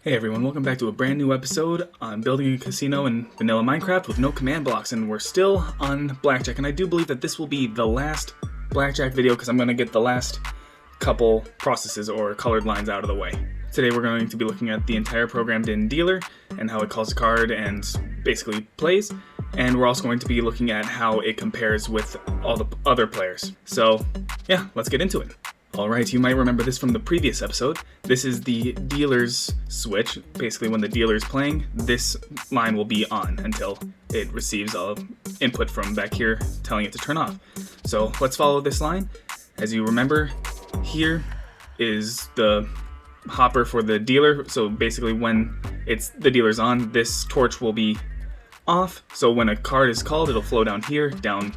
Hey everyone, welcome back to a brand new episode on building a casino in vanilla Minecraft with no command blocks, and we're still on Blackjack, and I do believe that this will be the last Blackjack video because I'm going to get the last couple processes or colored lines out of the way. Today we're going to be looking at the entire programmed in dealer and how it calls a card and basically plays, and we're also going to be looking at how it compares with all the other players. So yeah, let's get into it. Alright, you might remember this from the previous episode. This is the dealer's switch. Basically, when the dealer is playing, this line will be on until it receives an input from back here telling it to turn off. So let's follow this line. As you remember, here is the hopper for the dealer. So basically, when the dealer's on, this torch will be off. So when a card is called, it'll flow down here, down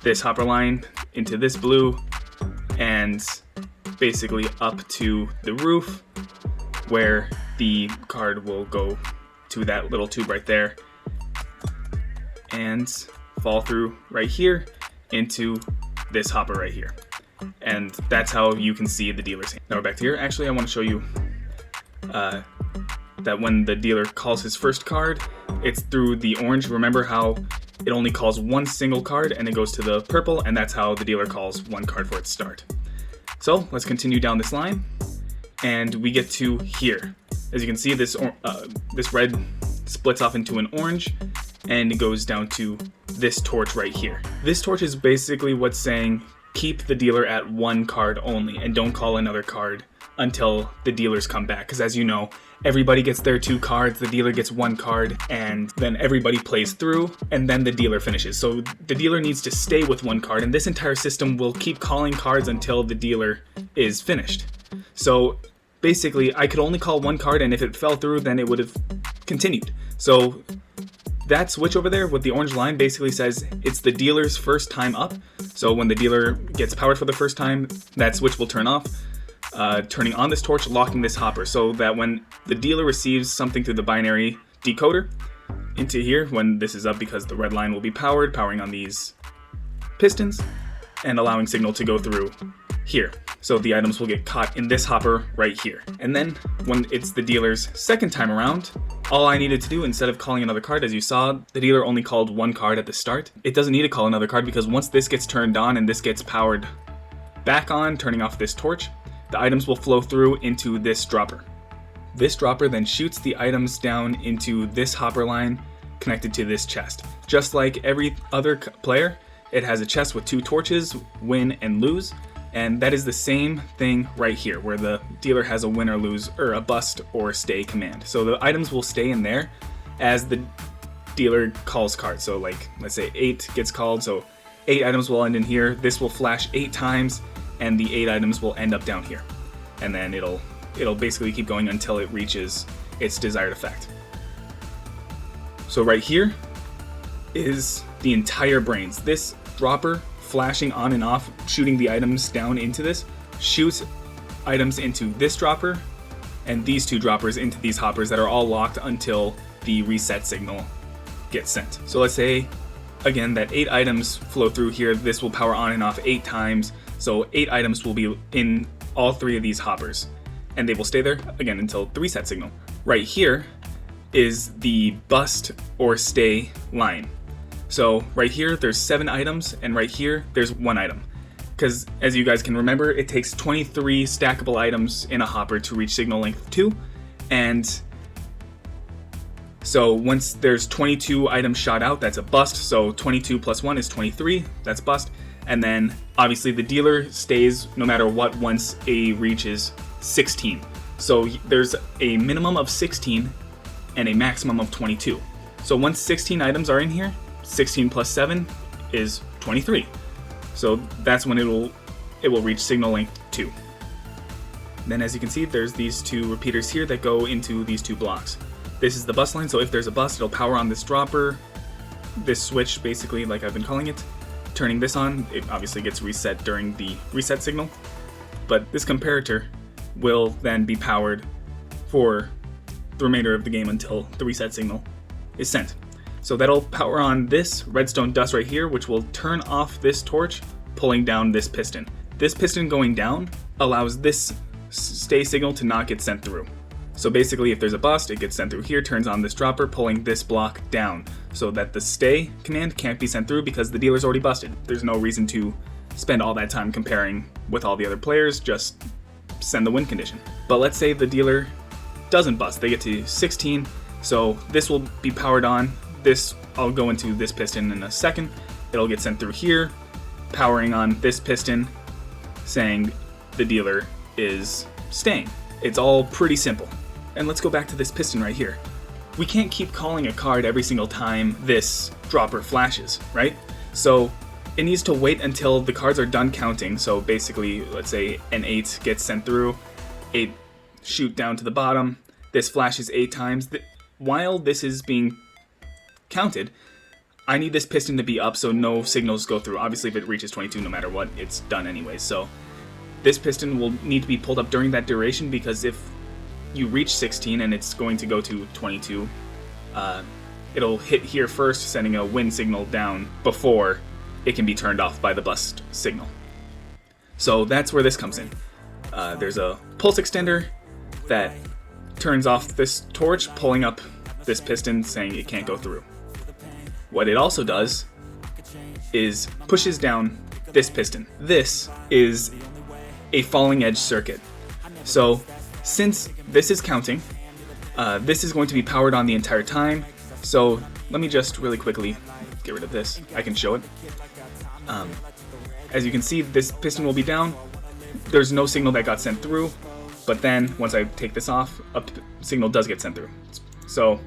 this hopper line, into this blue, and basically up to the roof where the card will go to that little tube right there and fall through right here into this hopper right here. And that's how you can see the dealer's hand. Now we're back to here. Actually, I want to show you that when the dealer calls his first card, it's through the orange. Remember how it only calls one single card and it goes to the purple, and that's how the dealer calls one card for its start. So let's continue down this line, and we get to here. As you can see, this red splits off into an orange, and it goes down to this torch right here. This torch is basically what's saying keep the dealer at one card only, and don't call another card until the dealers come back. Because as you know, everybody gets their 2 cards, the dealer gets 1 card, and then everybody plays through, and then the dealer finishes. So the dealer needs to stay with 1 card, and this entire system will keep calling cards until the dealer is finished. So basically, I could only call 1 card, and if it fell through, then it would have continued. So that switch over there with the orange line basically says it's the dealer's first time up. So when the dealer gets powered for the first time, that switch will turn off, turning on this torch, locking this hopper, so that when the dealer receives something through the binary decoder into here, when this is up, because the red line will be powering on these pistons and allowing signal to go through here. So the items will get caught in this hopper right here. And then when it's the dealer's second time around, all I needed to do, instead of calling another card, as you saw, the dealer only called 1 card at the start. It doesn't need to call another card, because once this gets turned on and this gets powered back on, turning off this torch, the items will flow through into this dropper. This dropper then shoots the items down into this hopper line connected to this chest. Just like every other player, it has a chest with 2 torches, win and lose, and that is the same thing right here, where the dealer has a win or lose, or a bust or stay command. So the items will stay in there as the dealer calls cards. So like, let's say 8 gets called, so 8 items will end in here. This will flash 8 times, and the 8 items will end up down here. And then it'll basically keep going until it reaches its desired effect. So right here is the entire brains. This dropper flashing on and off, shooting the items down into this, shoots items into this dropper and these 2 droppers into these hoppers that are all locked until the reset signal gets sent. So let's say, again, that 8 items flow through here. This will power on and off 8 times. So 8 items will be in all 3 of these hoppers, and they will stay there, again, until the reset signal. Right here is the bust or stay line. So right here, there's 7 items, and right here, there's 1 item. Because as you guys can remember, it takes 23 stackable items in a hopper to reach signal length 2, and so once there's 22 items shot out, that's a bust. So 22 plus 1 is 23, that's bust. And then obviously the dealer stays no matter what once A reaches 16. So there's a minimum of 16 and a maximum of 22. So once 16 items are in here, 16 plus 7 is 23. So that's when it will reach signal length 2. Then as you can see, there's these 2 repeaters here that go into these 2 blocks. This is the bust line, so if there's a bust, it'll power on this dropper, this switch basically, like I've been calling it. Turning this on, it obviously gets reset during the reset signal, but this comparator will then be powered for the remainder of the game until the reset signal is sent. So that'll power on this redstone dust right here, which will turn off this torch, pulling down this piston. This piston going down allows this stay signal to not get sent through. So basically, if there's a bust, it gets sent through here, turns on this dropper, pulling this block down, so that the stay command can't be sent through because the dealer's already busted. There's no reason to spend all that time comparing with all the other players, just send the win condition. But let's say the dealer doesn't bust, they get to 16, so this will be powered on. This, I'll go into this piston in a second. It'll get sent through here, powering on this piston, saying the dealer is staying. It's all pretty simple. And let's go back to this piston right here. We can't keep calling a card every single time this dropper flashes, right? So it needs to wait until the cards are done counting. So basically, let's say an 8 gets sent through, 8 shoot down to the bottom, this flashes 8 times. While this is being counted, I need this piston to be up so no signals go through. Obviously, if it reaches 22, no matter what, it's done anyway. So this piston will need to be pulled up during that duration, because if you reach 16 and it's going to go to 22, it'll hit here first, sending a win signal down before it can be turned off by the bust signal. So that's where this comes in. There's a pulse extender that turns off this torch, pulling up this piston, saying it can't go through. What it also does is pushes down this piston. This is a falling edge circuit. So since this is counting, this is going to be powered on the entire time. So let me just really quickly get rid of this. I can show it. As you can see, this piston will be down. There's no signal that got sent through, but then once I take this off, a signal does get sent through. So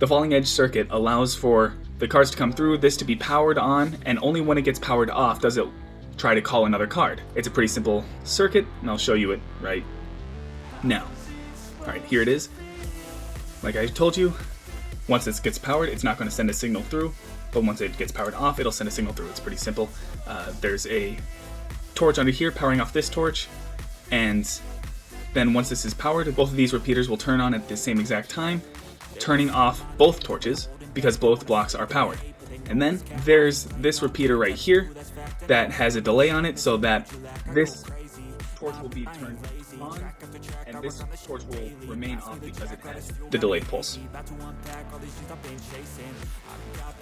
the falling edge circuit allows for the cards to come through, this to be powered on, and only when it gets powered off does it try to call another card. It's a pretty simple circuit, and I'll show you it right now. Alright, here it is. Like I told you, once this gets powered, it's not going to send a signal through, but once it gets powered off, it'll send a signal through. It's pretty simple. There's a torch under here powering off this torch, and then once this is powered, both of these repeaters will turn on at the same exact time, turning off both torches because both blocks are powered. And then there's this repeater right here that has a delay on it, so that this torch will be turned on and this torch will remain off because it has the delayed pulse.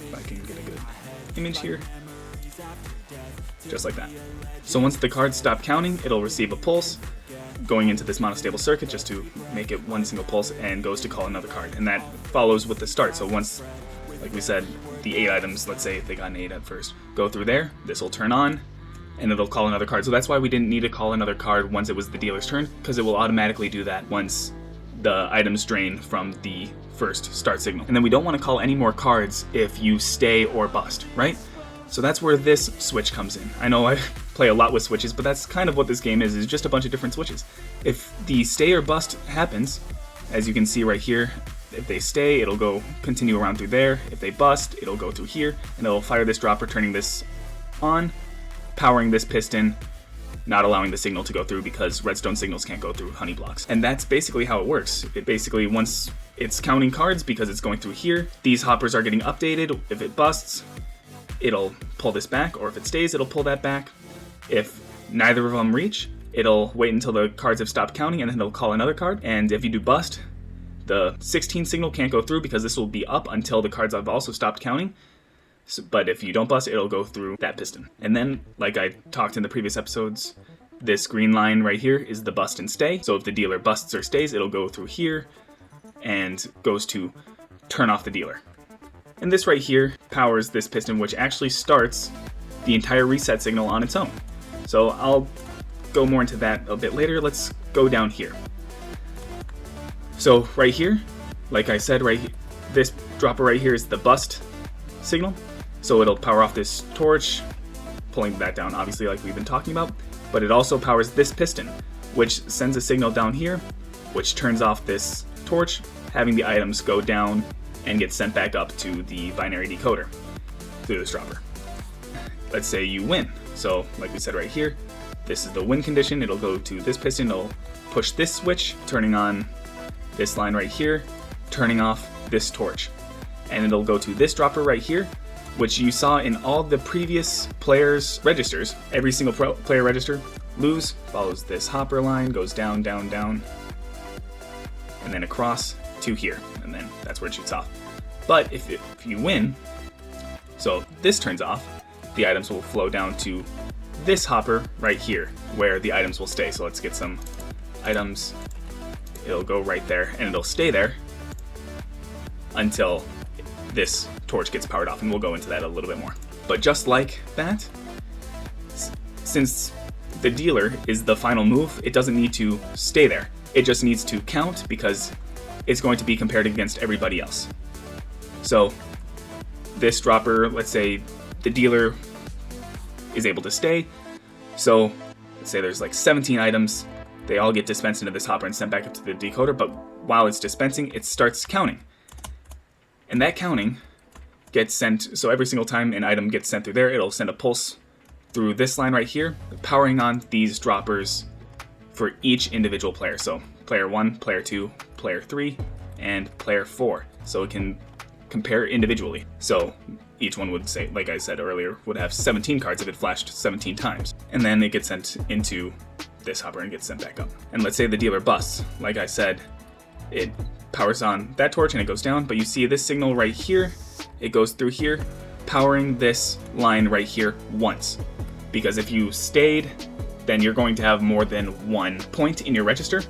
If I can get a good image here. Just like that. So once the cards stop counting, it'll receive a pulse going into this monostable circuit just to make it one single pulse, and goes to call another card. And that follows with the start. So once, like we said, the 8 items, let's say if they got an 8 at first, go through there, this will turn on, and it'll call another card. So that's why we didn't need to call another card once it was the dealer's turn, because it will automatically do that once the items drain from the first start signal. And then we don't want to call any more cards if you stay or bust, right? So that's where this switch comes in. I know I play a lot with switches, but that's kind of what this game is just a bunch of different switches. If the stay or bust happens, as you can see right here, if they stay, it'll go continue around through there. If they bust, it'll go through here, and it'll fire this dropper, turning this on, powering this piston, not allowing the signal to go through because redstone signals can't go through honey blocks. And that's basically how it works. It basically, once it's counting cards because it's going through here, these hoppers are getting updated. If it busts, it'll pull this back, or if it stays, it'll pull that back. If neither of them reach, it'll wait until the cards have stopped counting, and then it'll call another card. And if you do bust, the 16 signal can't go through because this will be up until the cards have also stopped counting. So, but if you don't bust, it'll go through that piston. And then, like I talked in the previous episodes, this green line right here is the bust and stay. So if the dealer busts or stays, it'll go through here and goes to turn off the dealer. And this right here powers this piston, which actually starts the entire reset signal on its own. So I'll go more into that a bit later. Let's go down here. So right here, like I said, this dropper right here is the bust signal. So it'll power off this torch, pulling that down, obviously, like we've been talking about. But it also powers this piston, which sends a signal down here, which turns off this torch, having the items go down and get sent back up to the binary decoder through this dropper. Let's say you win. So like we said right here, this is the win condition. It'll go to this piston, it'll push this switch, turning on this line right here, turning off this torch. And it'll go to this dropper right here, which you saw in all the previous players' registers. Every single player register, lose, follows this hopper line, goes down, down, down, and then across to here, and then that's where it shoots off. But if you win, so this turns off, the items will flow down to this hopper right here, where the items will stay. So let's get some items. It'll go right there, and it'll stay there until this torch gets powered off, and we'll go into that a little bit more. But just like that, since the dealer is the final move, it doesn't need to stay there. It just needs to count because it's going to be compared against everybody else. So this dropper, let's say the dealer is able to stay. So let's say there's like 17 items. They all get dispensed into this hopper and sent back up to the decoder, but while it's dispensing, it starts counting. And that counting gets sent, so every single time an item gets sent through there, it'll send a pulse through this line right here, powering on these droppers for each individual player. So player 1, player 2, player 3, and player 4. So it can compare individually. So each one would say, like I said earlier, would have 17 cards if it flashed 17 times. And then it gets sent into this hopper and gets sent back up. And let's say the dealer busts. Like I said, it powers on that torch and it goes down, but you see this signal right here, it goes through here, powering this line right here once. Because if you stayed, then you're going to have more than 1 point in your register.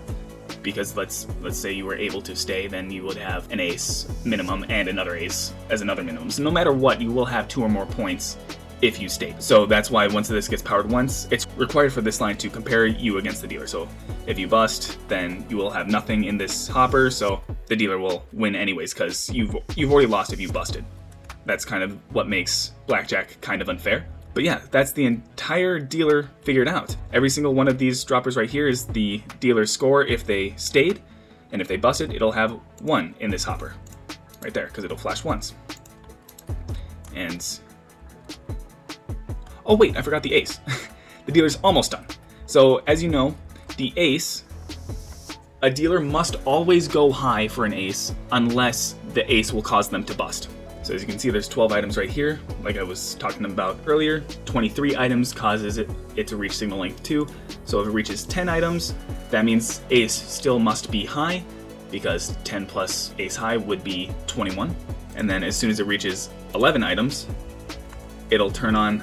Because let's say you were able to stay, then you would have an ace minimum and another ace as another minimum. So no matter what, you will have 2 or more points if you stayed. So that's why once this gets powered once, it's required for this line to compare you against the dealer. So if you bust, then you will have nothing in this hopper, so the dealer will win anyways, because you've already lost if you busted. That's kind of what makes Blackjack kind of unfair. But yeah, that's the entire dealer figured out. Every single one of these droppers right here is the dealer's score if they stayed, and if they busted, it'll have 1 in this hopper. Right there, because it'll flash once. And oh wait, I forgot the ace. The dealer's almost done. So as you know, the ace, a dealer must always go high for an ace unless the ace will cause them to bust. So as you can see, there's 12 items right here. Like I was talking about earlier, 23 items causes it to reach signal length 2. So if it reaches 10 items, that means ace still must be high, because 10 plus ace high would be 21. And then as soon as it reaches 11 items, it'll turn on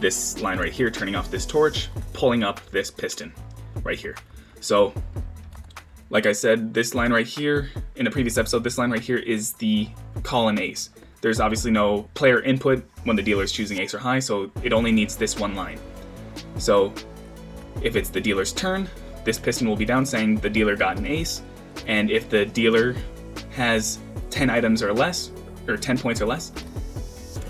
this line right here, turning off this torch, pulling up this piston right here. So like I said, this line right here, in a previous episode, this line right here is the call an ace. There's obviously no player input when the dealer is choosing ace or high, so it only needs this one line. So if it's the dealer's turn, this piston will be down saying the dealer got an ace, and if the dealer has 10 items or less, or 10 points or less,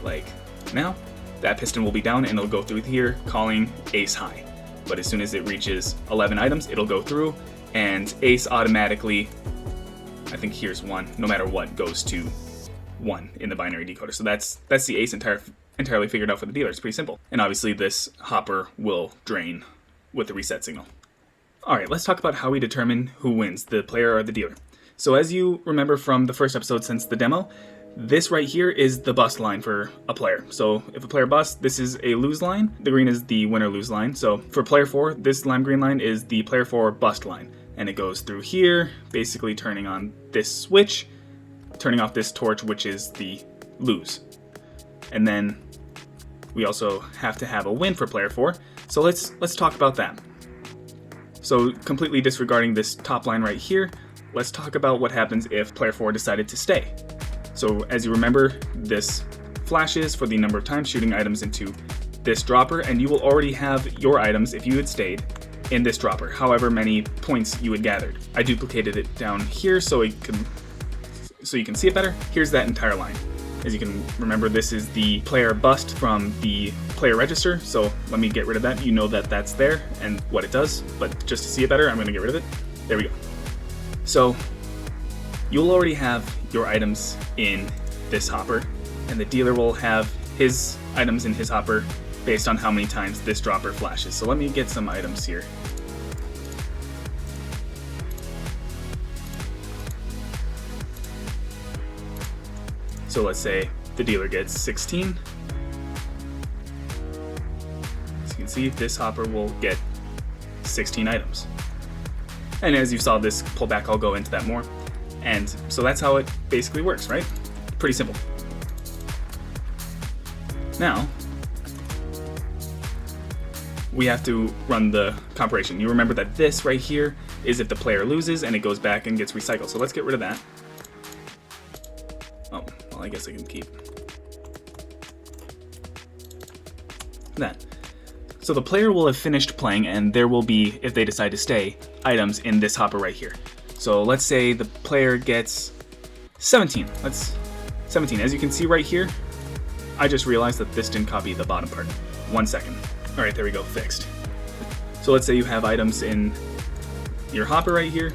like now, that piston will be down and it'll go through here calling ace high. But as soon as it reaches 11 items, it'll go through, and ace automatically, I think here's 1, no matter what, goes to 1 in the binary decoder. So that's the ace entirely figured out for the dealer. It's pretty simple. And obviously this hopper will drain with the reset signal. Alright, let's talk about how we determine who wins, the player or the dealer. So as you remember from the first episode since the demo, this right here is the bust line for a player. So if a player busts, this is a lose line. The green is the win-or-lose line. So for player 4, this lime green line is the player 4 bust line. And it goes through here, basically turning on this switch, turning off this torch, which is the lose. And then we also have to have a win for player 4. So let's talk about that. So completely disregarding this top line right here, let's talk about what happens if player 4 decided to stay. So as you remember, this flashes for the number of times shooting items into this dropper, and you will already have your items, if you had stayed, in this dropper, however many points you had gathered. I duplicated it down here so you can see it better. Here's that entire line. As you can remember, this is the player bust from the player register, so let me get rid of that. You know that that's there and what it does, but just to see it better, I'm going to get rid of it. There we go. So you'll already have your items in this hopper, and the dealer will have his items in his hopper based on how many times this dropper flashes. So let me get some items here. So let's say the dealer gets 16. As you can see, this hopper will get 16 items. And as you saw this pull back, I'll go into that more. And so that's how it basically works, right? Pretty simple. Now, we have to run the comparison. You remember that this right here is if the player loses and it goes back and gets recycled. So let's get rid of that. Oh, well, I guess I can keep that. So the player will have finished playing, and there will be, if they decide to stay, items in this hopper right here. So let's say the player gets 17. 17. As you can see right here, I just realized that this didn't copy the bottom part. 1 second. All right, there we go, fixed. So let's say you have items in your hopper right here.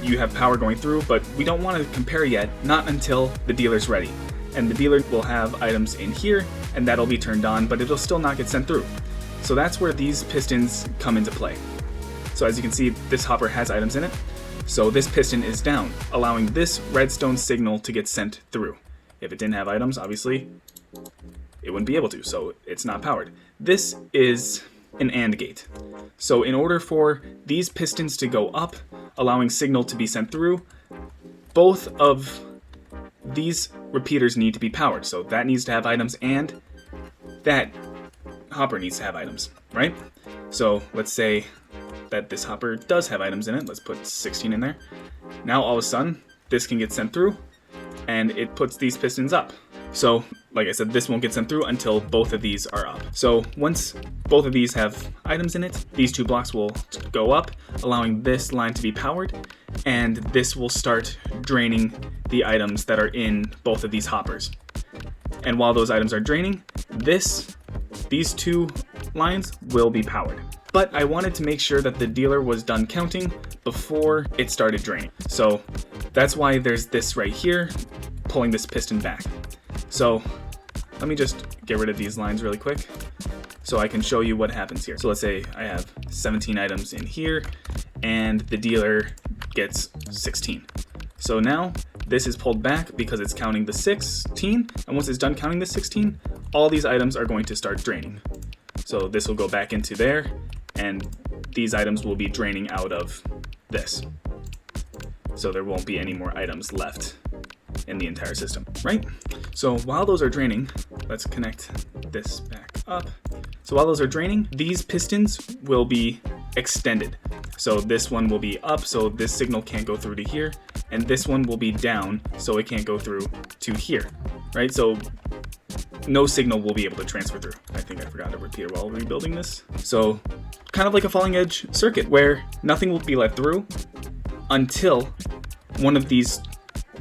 You have power going through, but we don't want to compare yet, not until the dealer's ready. And the dealer will have items in here, and that'll be turned on, but it'll still not get sent through. So that's where these pistons come into play. So as you can see, this hopper has items in it. So this piston is down, allowing this redstone signal to get sent through. If it didn't have items, obviously, it wouldn't be able to, so it's not powered. This is an AND gate. So in order for these pistons to go up, allowing signal to be sent through, both of these repeaters need to be powered. So that needs to have items and that hopper needs to have items, right? So let's say that this hopper does have items in it. Let's put 16 in there. Now all of a sudden, this can get sent through and it puts these pistons up. So like I said, this won't get sent through until both of these are up. So once both of these have items in it, these two blocks will go up, allowing this line to be powered, and this will start draining the items that are in both of these hoppers. And while those items are draining, these two lines will be powered. But I wanted to make sure that the dealer was done counting before it started draining. So that's why there's this right here, pulling this piston back. So let me just get rid of these lines really quick so I can show you what happens here. So let's say I have 17 items in here and the dealer gets 16. So now this is pulled back because it's counting the 16, and once it's done counting the 16, all these items are going to start draining. So this will go back into there, and these items will be draining out of this. So there won't be any more items left in the entire system, right? So while those are draining, let's connect this back up. So while those are draining, these pistons will be extended. So this one will be up, so this signal can't go through to here, and this one will be down, so it can't go through to here, right? So no signal will be able to transfer through. I think I forgot a repeater while rebuilding this. So kind of like a falling edge circuit where nothing will be let through until one of these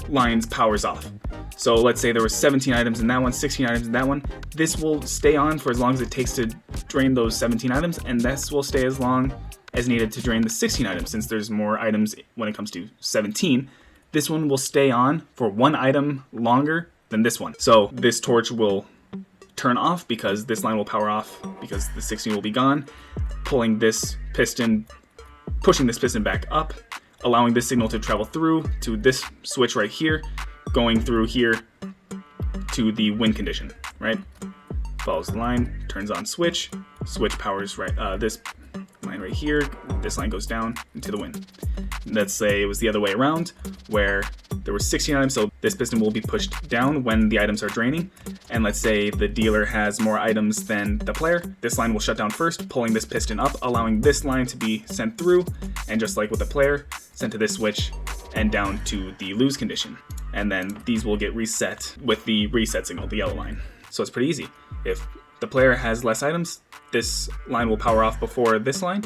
lines powers off. So let's say there were 17 items in that one, 16 items in that one. This will stay on for as long as it takes to drain those 17 items, and this will stay as long as needed to drain the 16 items. Since there's more items when it comes to 17, this one will stay on for one item longer than this one. So this torch will turn off because this line will power off because the 16 will be gone, pushing this piston back up, allowing this signal to travel through to this switch right here, going through here to the win condition, right? Follows the line, turns on switch powers right this line right here, this line goes down into the win. Let's say it was the other way around, where there were 16 items, so this piston will be pushed down when the items are draining, and let's say the dealer has more items than the player, this line will shut down first, pulling this piston up, allowing this line to be sent through, and just like with the player, sent to this switch and down to the lose condition. And then these will get reset with the reset signal, the yellow line. So it's pretty easy. If the player has less items, this line will power off before this line,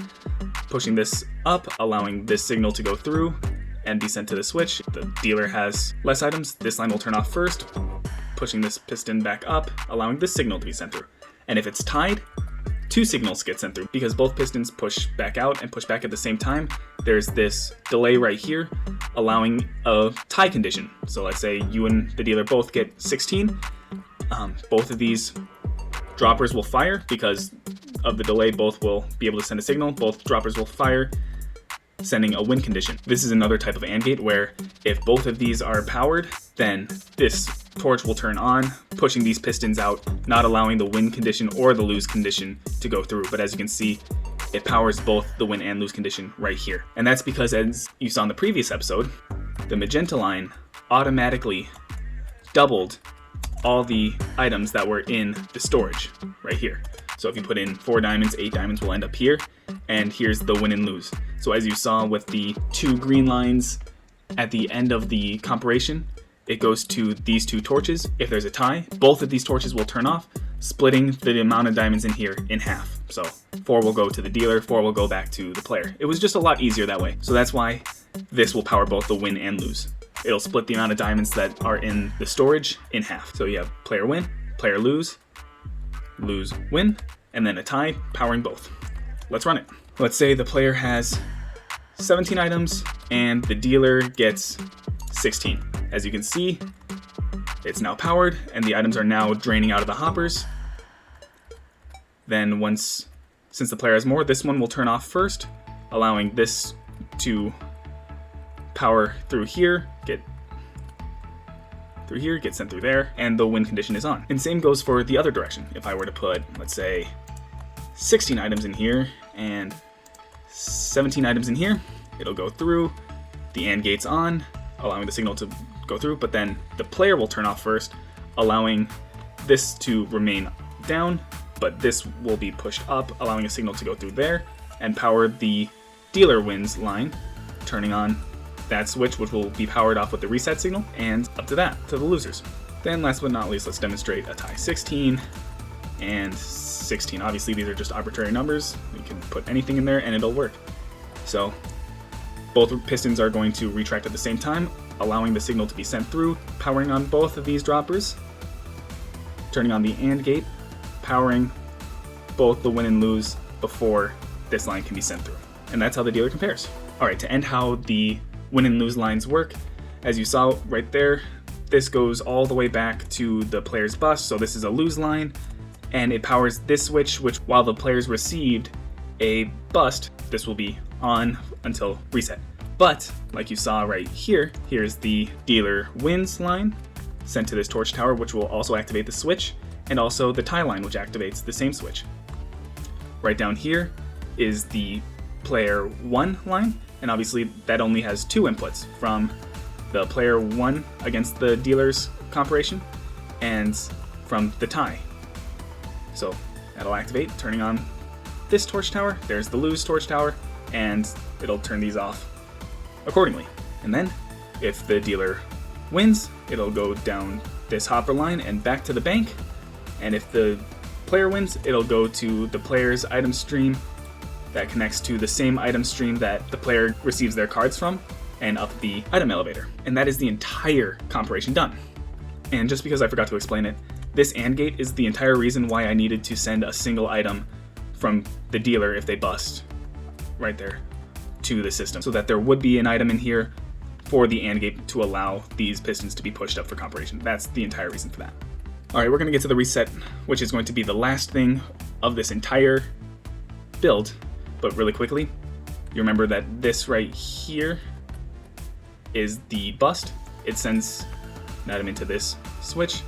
pushing this up, allowing this signal to go through and be sent to the switch. The dealer has less items, this line will turn off first, pushing this piston back up, allowing this signal to be sent through. And if it's tied, two signals get sent through because both pistons push back out and push back at the same time. There's this delay right here, allowing a tie condition. So let's say you and the dealer both get 16. Both of these droppers will fire because of the delay. Both will be able to send a signal. Both droppers will fire, sending a win condition. This is another type of AND gate where if both of these are powered, then this torch will turn on, pushing these pistons out, not allowing the win condition or the lose condition to go through. But as you can see, it powers both the win and lose condition right here. And that's because, as you saw in the previous episode, the magenta line automatically doubled all the items that were in the storage right here. So if you put in 4 diamonds, 8 diamonds will end up here, and here's the win and lose. So as you saw with the 2 green lines at the end of the comparison, it goes to these 2 torches. If there's a tie, both of these torches will turn off, splitting the amount of diamonds in here in half. So 4 will go to the dealer, 4 will go back to the player. It was just a lot easier that way. So that's why this will power both the win and lose. It'll split the amount of diamonds that are in the storage in half. So you have player win, player lose, lose win, and then a tie powering both. Let's run it. Let's say the player has 17 items and the dealer gets 16. As you can see, it's now powered and the items are now draining out of the hoppers. Then since the player has more, this one will turn off first, allowing this to power through here, get sent through there, and the win condition is on. And same goes for the other direction. If I were to put, let's say, 16 items in here and 17 items in here, it'll go through, the AND gate's on, allowing the signal to go through, but then the player will turn off first, allowing this to remain down, but this will be pushed up, allowing a signal to go through there, and power the dealer wins line, turning on that switch, which will be powered off with the reset signal, and up to that, to the losers. Then last but not least, let's demonstrate a tie. 16 and 16. Obviously these are just arbitrary numbers. You can put anything in there and it'll work. So both pistons are going to retract at the same time, allowing the signal to be sent through, powering on both of these droppers, turning on the AND gate, powering both the win and lose before this line can be sent through. And that's how the dealer compares. Alright, to end how the win and lose lines work, as you saw right there, this goes all the way back to the player's bust, so this is a lose line, and it powers this switch, which while the players received a bust, this will be on until reset. But, like you saw right here, here's the dealer wins line, sent to this torch tower, which will also activate the switch, and also the tie line, which activates the same switch. Right down here is the player 1 line, and obviously that only has 2 inputs from the player 1 against the dealer's comparation and from the tie. So that'll activate, turning on this torch tower, there's the lose torch tower, and it'll turn these off accordingly. And then if the dealer wins, it'll go down this hopper line and back to the bank, and if the player wins, it'll go to the player's item stream that connects to the same item stream that the player receives their cards from, and up the item elevator. And that is the entire comparation done. And just because I forgot to explain it, this AND gate is the entire reason why I needed to send a single item from the dealer if they bust, right there, to the system, so that there would be an item in here for the AND gate to allow these pistons to be pushed up for comparation. That's the entire reason for that. Alright, we're going to get to the reset, which is going to be the last thing of this entire build. But really quickly, you remember that this right here is the bust. It sends an item into this switch,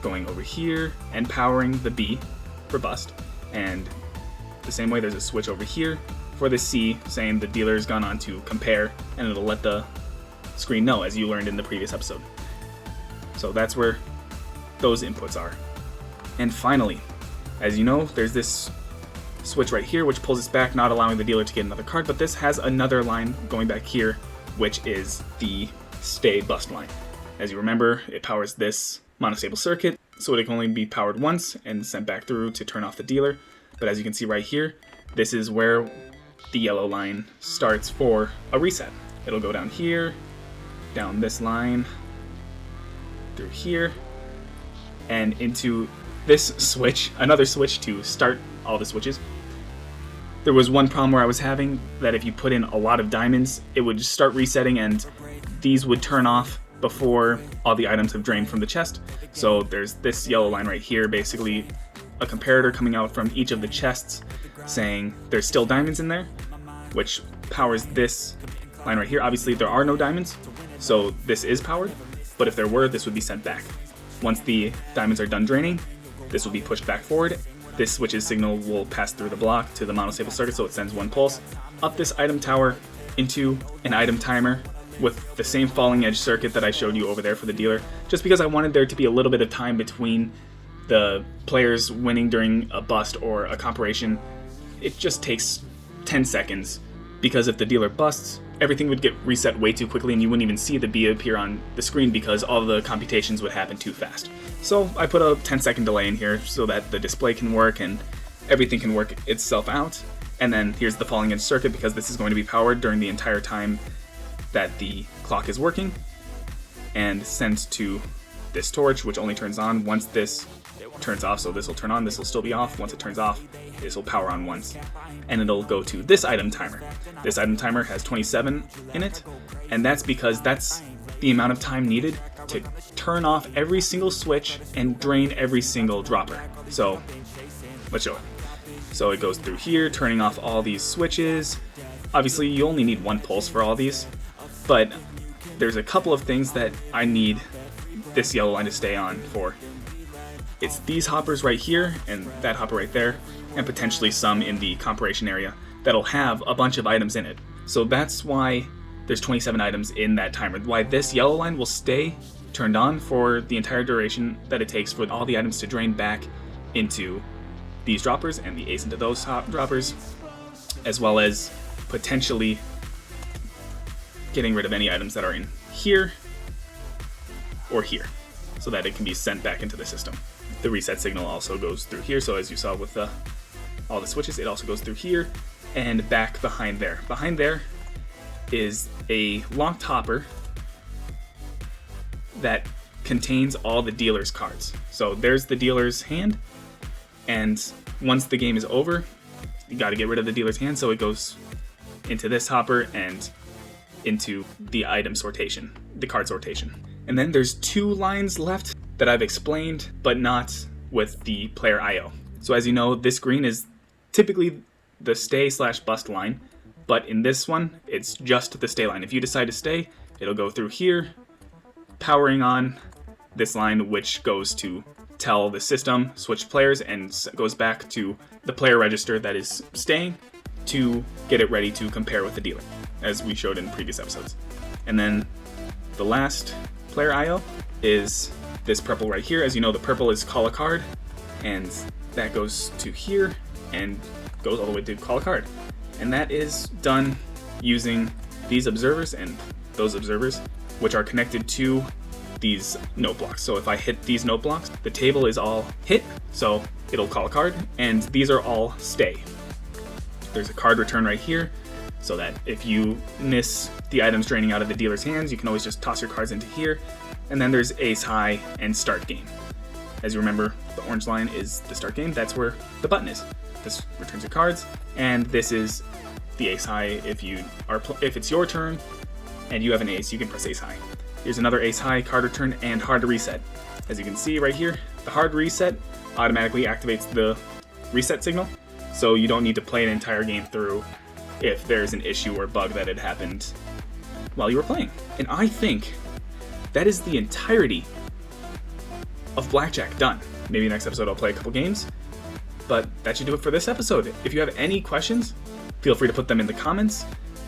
going over here and powering the B for bust. And the same way, there's a switch over here for the C, saying the dealer's gone on to compare, and it'll let the screen know, as you learned in the previous episode. So that's where those inputs are. And finally, as you know, there's this switch right here, which pulls us back, not allowing the dealer to get another card, but this has another line going back here, which is the stay bust line. As you remember, it powers this monostable circuit, so it can only be powered once and sent back through to turn off the dealer. But as you can see right here, this is where the yellow line starts for a reset. It'll go down here, down this line, through here, and into this switch, another switch to start all the switches. There was one problem where I was having that if you put in a lot of diamonds, it would just start resetting and these would turn off before all the items have drained from the chest. So there's this yellow line right here, basically a comparator coming out from each of the chests saying there's still diamonds in there, which powers this line right here. Obviously there are no diamonds, so this is powered, but if there were, this would be sent back. Once the diamonds are done draining, this will be pushed back forward, this switch's signal will pass through the block to the monostable circuit, so it sends one pulse up this item tower into an item timer with the same falling edge circuit that I showed you over there for the dealer, just because I wanted there to be a little bit of time between the players winning during a bust or a compilation. It just takes 10 seconds, because if the dealer busts, everything would get reset way too quickly and you wouldn't even see the B appear on the screen because all the computations would happen too fast. So I put a 10-second delay in here so that the display can work and everything can work itself out. And then here's the falling edge circuit, because this is going to be powered during the entire time that the clock is working, and sent to this torch, which only turns on once this turns off. So this will turn on, this will still be off. Once it turns off, this will power on once, and it'll go to this item timer. This item timer has 27 in it, and that's because that's the amount of time needed to turn off every single switch and drain every single dropper. So let's show it. So it goes through here, turning off all these switches. Obviously you only need one pulse for all these, but there's a couple of things that I need this yellow line to stay on for. It's these hoppers right here and that hopper right there, and potentially some in the compilation area that'll have a bunch of items in it. So that's why there's 27 items in that timer, why this yellow line will stay turned on for the entire duration that it takes for all the items to drain back into these droppers and the ace into those droppers, as well as potentially getting rid of any items that are in here or here, so that it can be sent back into the system. The reset signal also goes through here, so as you saw with all the switches, it also goes through here and back behind there. Behind there is a locked hopper that contains all the dealer's cards. So there's the dealer's hand, and once the game is over, you got to get rid of the dealer's hand, so it goes into this hopper and into the item sortation, the card sortation. And then there's 2 lines left that I've explained, but not with the player IO. So as you know, this green is typically the stay/bust line, but in this one, it's just the stay line. If you decide to stay, it'll go through here, powering on this line, which goes to tell the system switch players and goes back to the player register that is staying to get it ready to compare with the dealer, as we showed in previous episodes. And then the last player IO is this purple right here. As you know, the purple is call a card, and that goes to here and goes all the way to call a card. And that is done using these observers and those observers, which are connected to these note blocks. So if I hit these note blocks, the table is all hit, so it'll call a card, and these are all stay. There's a card return right here, so that if you miss the items draining out of the dealer's hands, you can always just toss your cards into here. And then there's ace high and start game. As you remember, the orange line is the start game. That's where the button is. This returns your cards, and this is the ace high. If it's your turn and you have an ace, you can press ace high. Here's another ace high, card return, and hard reset. As you can see right here, the hard reset automatically activates the reset signal, so you don't need to play an entire game through if there's an issue or bug that had happened while you were playing. And I think that is the entirety of Blackjack done. Maybe next episode I'll play a couple games, but that should do it for this episode. If you have any questions, feel free to put them in the comments,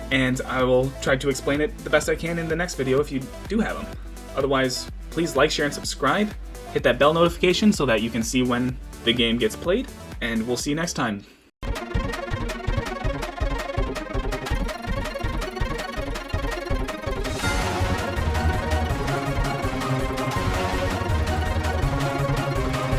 and I will try to explain it the best I can in the next video if you do have them. Otherwise, please like, share, and subscribe. Hit that bell notification so that you can see when the game gets played, and we'll see you next time.